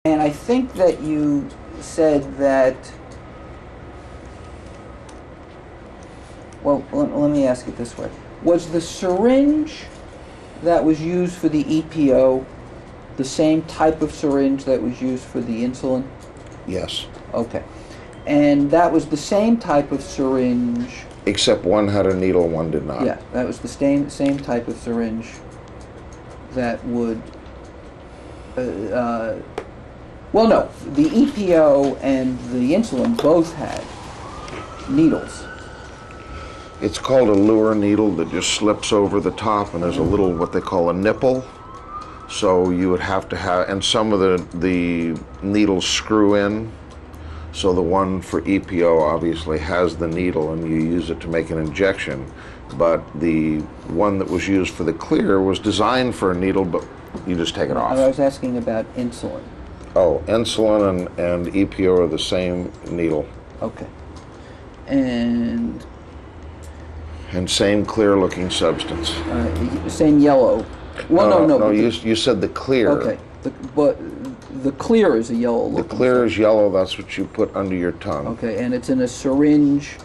And I think that you said that, well, let me ask it this way. Was the syringe that was used for the EPO the same type of syringe that was used for the insulin? Yes. Okay. And that was the same type of syringe? Except one had a needle, one did not. Yeah, that was the same type of syringe that would... well, no, the EPO and the insulin both had needles. It's called a lure needle that just slips over the top, and there's a little, what they call a nipple. So you would have to have, and some of the needles screw in. So the one for EPO obviously has the needle, and you use it to make an injection. But the one that was used for the clear was designed for a needle, but you just take it off. I was asking about insulin. Oh, insulin and EPO are the same needle. Okay. And same clear-looking substance. Same yellow. Well, no. No, you said the clear. Okay, but the clear is a yellow looking. The clear is yellow. That's what you put under your tongue. Okay, and it's in a syringe,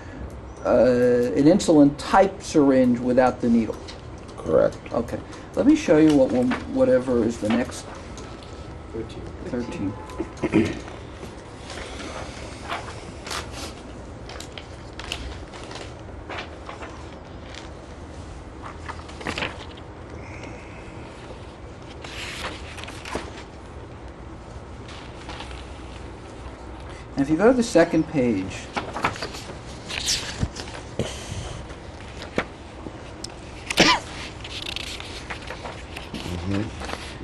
an insulin-type syringe without the needle. Correct. Okay, let me show you whatever is the next. 13. And if you go to the second page,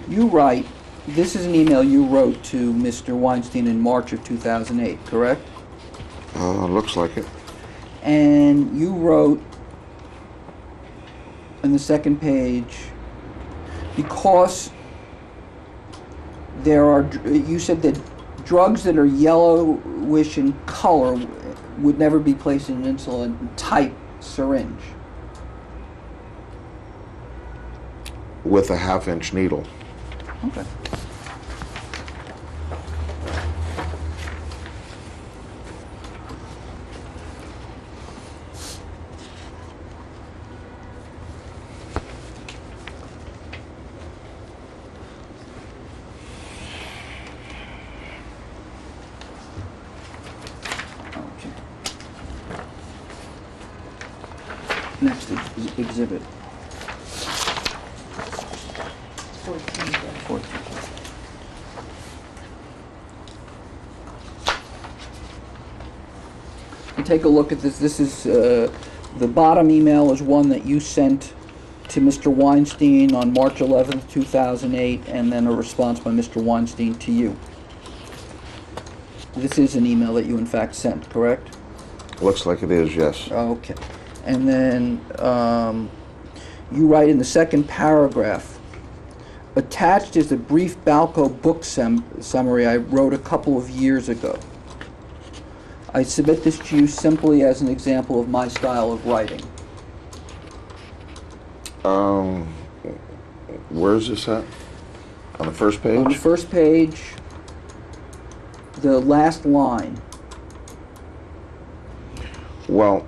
you write, this is an email you wrote to Mr. Weinstein in March of 2008, correct? Looks like it. And you wrote on the second page, because there are, you said that drugs that are yellowish in color would never be placed in an insulin-type syringe. With a half-inch needle. Okay. Next exhibit. 14. And take a look at this. This is the bottom email is one that you sent to Mr. Weinstein on March 11th, 2008, and then a response by Mr. Weinstein to you. This is an email that you in fact sent, correct? Looks like it is, yes. Okay. And then you write in the second paragraph, attached is a brief Balco book summary I wrote a couple of years ago. I submit this to you simply as an example of my style of writing. Where is this at? On the first page? On the first page, the last line. Well,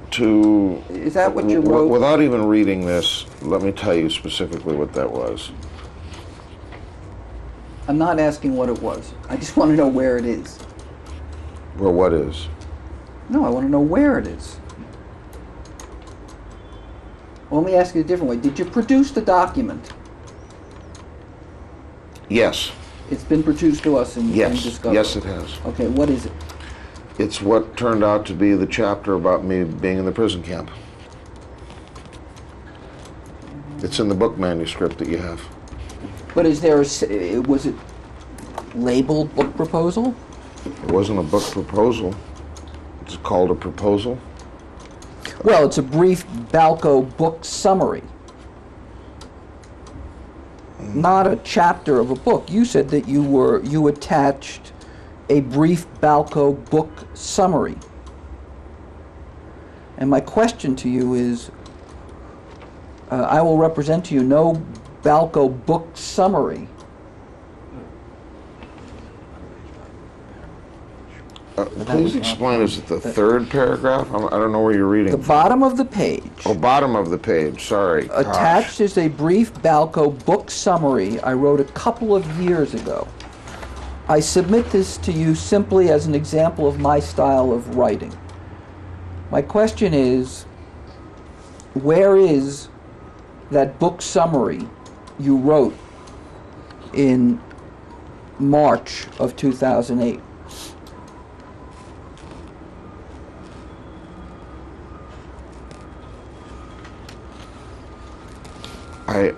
is that what you wrote? Without even reading this, let me tell you specifically what that was. I'm not asking what it was. I just want to know where it is. Well, what is? No, I want to know where it is. Well, let me ask you a different way. Did you produce the document? Yes. It's been produced to us in Discovery? Yes, it has. Okay, what is it? It's what turned out to be the chapter about me being in the prison camp. It's in the book manuscript that you have. But is there was it labeled book proposal? It wasn't a book proposal. It's called a proposal. Well, it's a brief Balco book summary. Not a chapter of a book. You said that you attached a brief Balco book summary. And my question to you is, I will represent to you no Balco book summary. Please explain, is it the third paragraph? I don't know where you're reading The from. bottom of the page. Oh, bottom of the page, sorry. Gosh. Attached is a brief Balco book summary I wrote a couple of years ago. I submit this to you simply as an example of my style of writing. My question is, where is that book summary you wrote in March of 2008?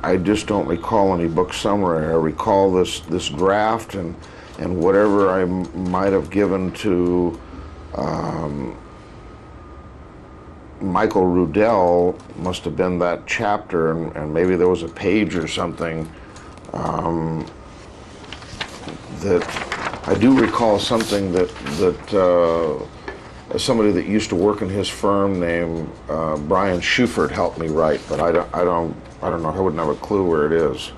I just don't recall any book summary. I recall this draft and whatever I might have given to Michael Rudell must have been that chapter, and maybe there was a page or something that I do recall something that somebody that used to work in his firm named Brian Schufert helped me write, but I don't know. I wouldn't have a clue where it is.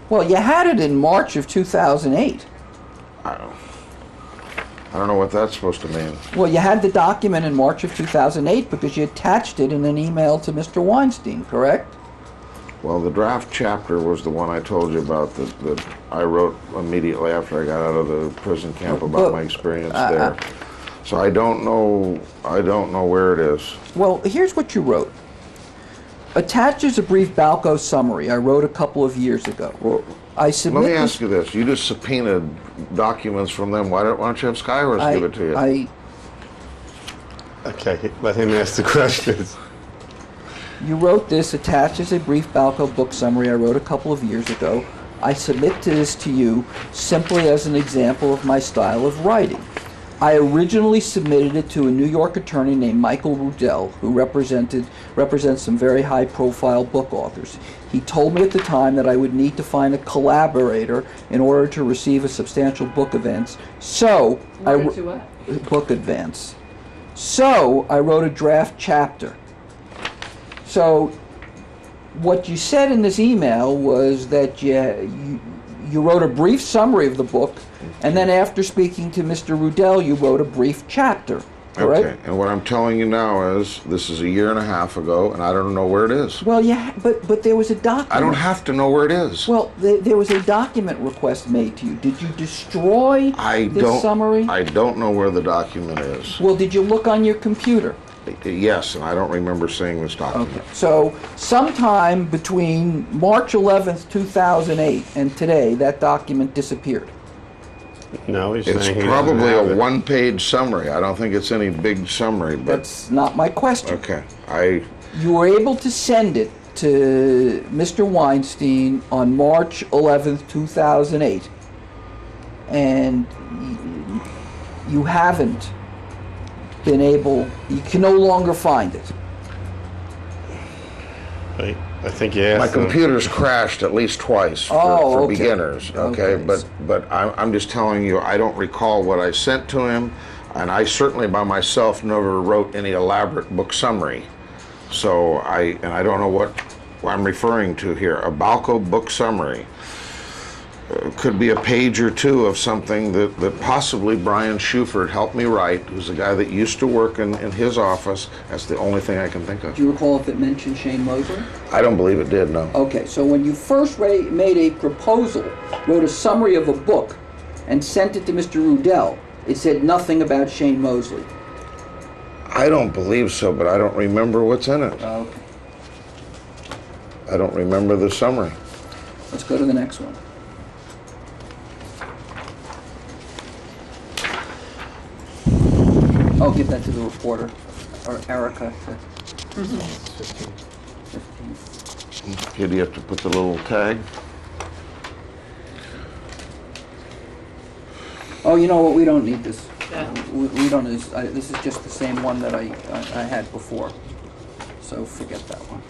Well, you had it in March of 2008. I don't know what that's supposed to mean. Well, you had the document in March of 2008 because you attached it in an email to Mr. Weinstein, correct? Well, the draft chapter was the one I told you about that I wrote immediately after I got out of the prison camp about my experience there. So I don't know where it is. Well, here's what you wrote. Attached is a brief Balco summary I wrote a couple of years ago. Well, I submit let me ask you this. You just subpoenaed documents from them. Why don't you have Skyros give it to you? Okay, let him ask the questions. You wrote this, attached is a brief Balco book summary I wrote a couple of years ago. I submit this to you simply as an example of my style of writing. I originally submitted it to a New York attorney named Michael Rudell, who represents some very high-profile book authors. He told me at the time that I would need to find a collaborator in order to receive a substantial book advance. So book advance. So I wrote a draft chapter. So what you said in this email was that you wrote a brief summary of the book, and then after speaking to Mr. Rudell, you wrote a brief chapter, correct? Okay, and what I'm telling you now is this is a year and a half ago, and I don't know where it is. Well, yeah, but there was a document. I don't have to know where it is. Well, there was a document request made to you. Did you destroy this summary? I don't know where the document is. Well, did you look on your computer? Yes, and I don't remember seeing this document. Okay. So sometime between March 11th, 2008 and today, that document disappeared. No, he's It's saying he probably doesn't have a it. one-page summary. I don't think it's any big summary, but That's not my question. okay. You were able to send it to Mr. Weinstein on March 11th, 2008, and you haven't been able, you can no longer find it. I think you asked My him. computer's crashed at least twice for okay. beginners. Okay, Okay. but I'm just telling you, I don't recall what I sent to him, and I certainly by myself never wrote any elaborate book summary. So I don't know what I'm referring to here. A Balco book summary could be a page or two of something that possibly Brian Schufert helped me write, who's a guy that used to work in his office. That's the only thing I can think of. Do you recall if it mentioned Shane Mosley? I don't believe it did, no. Okay, so when you first made a proposal, wrote a summary of a book, and sent it to Mr. Rudell, it said nothing about Shane Mosley. I don't believe so, but I don't remember what's in it. Okay. I don't remember the summary. Let's go to the next one. I'll give that to the reporter, or Erica. 15. Okay, do you have to put the little tag? Oh, you know what? We don't need this. We don't need this. This is just the same one that I had before. So forget that one.